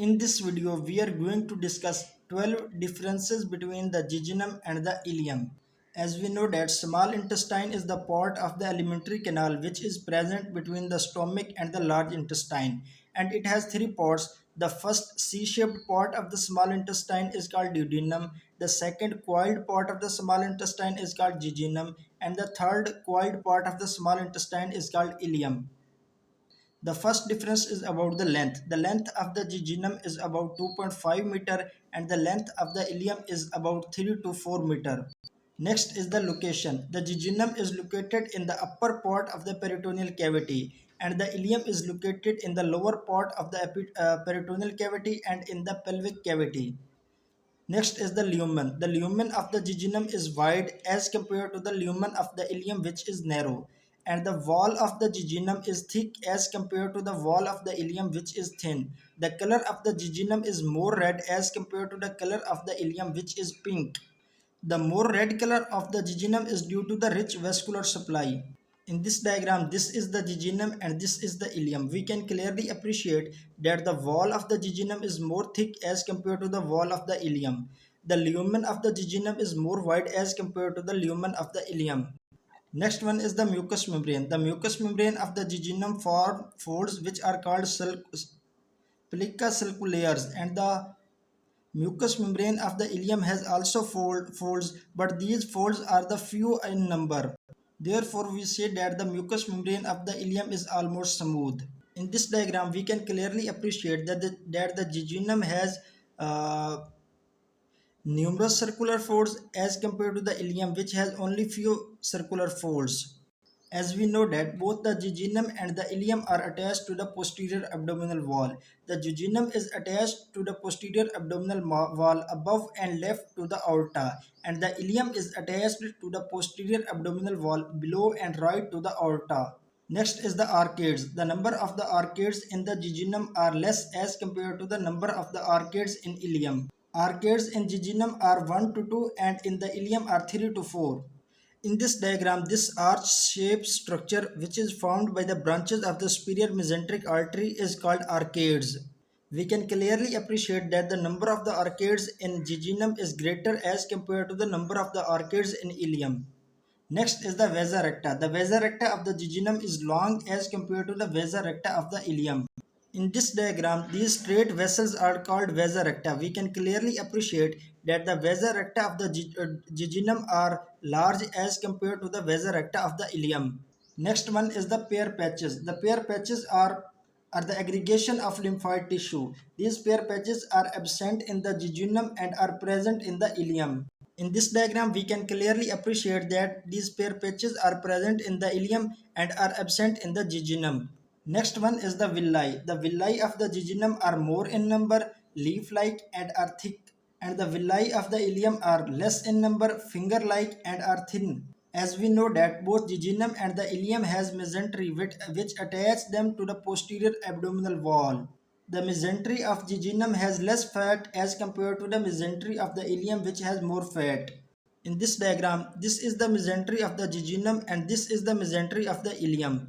In this video, we are going to discuss 12 differences between the jejunum and the ileum. As we know that small intestine is the part of the alimentary canal which is present between the stomach and the large intestine, and it has three parts. The first C-shaped part of the small intestine is called duodenum, the second coiled part of the small intestine is called jejunum, and the third coiled part of the small intestine is called ileum. The first difference is about the length. The length of the jejunum is about 2.5 meter and the length of the ileum is about 3 to 4 meter. Next is the location. The jejunum is located in the upper part of the peritoneal cavity and the ileum is located in the lower part of the peritoneal cavity and in the pelvic cavity. Next is the lumen. The lumen of the jejunum is wide as compared to the lumen of the ileum which is narrow, and the wall of the jejunum is thick as compared to the wall of the ileum which is thin. The color of the jejunum is more red as compared to the color of the ileum which is pink. The more red color of the jejunum is due to the rich vascular supply. In this diagram, this is the jejunum and this is the ileum. We can clearly appreciate that the wall of the jejunum is more thick as compared to the wall of the ileum. The lumen of the jejunum is more wide as compared to the lumen of the ileum. Next one is the mucous membrane. The mucous membrane of the jejunum form folds which are called plica circulares, and the mucous membrane of the ileum has also folds, but these folds are the few in number. Therefore, we say that the mucous membrane of the ileum is almost smooth. In this diagram, we can clearly appreciate that the jejunum has uh, numerous circular folds as compared to the ileum which has only few circular folds. As we know that both the jejunum and the ileum are attached to the posterior abdominal wall. The jejunum is attached to the posterior abdominal wall above and left to the aorta, and the ileum is attached to the posterior abdominal wall below and right to the aorta. Next is the arcades. The number of the arcades in the jejunum are less as compared to the number of the arcades in ileum. Arcades in jejunum are 1 to 2 and in the ileum are 3 to 4. In this diagram, this arch-shaped structure which is formed by the branches of the superior mesenteric artery is called arcades. We can clearly appreciate that the number of the arcades in jejunum is greater as compared to the number of the arcades in ileum. Next is the vasa recta. The vasa recta of the jejunum is long as compared to the vasa recta of the ileum. In this diagram, these straight vessels are called vasa recta. We can clearly appreciate that the vasa recta of the jejunum are large as compared to the vasa recta of the ileum. Next one is the Peyer's patches. The Peyer's patches are the aggregation of lymphoid tissue. These Peyer's patches are absent in the jejunum and are present in the ileum. In this diagram, we can clearly appreciate that these Peyer's patches are present in the ileum and are absent in the jejunum. Next one is the villi. The villi of the jejunum are more in number, leaf-like and are thick, and the villi of the ileum are less in number, finger-like and are thin. As we know that both jejunum and the ileum has mesentery which attach them to the posterior abdominal wall. The mesentery of jejunum has less fat as compared to the mesentery of the ileum which has more fat. In this diagram, this is the mesentery of the jejunum and this is the mesentery of the ileum.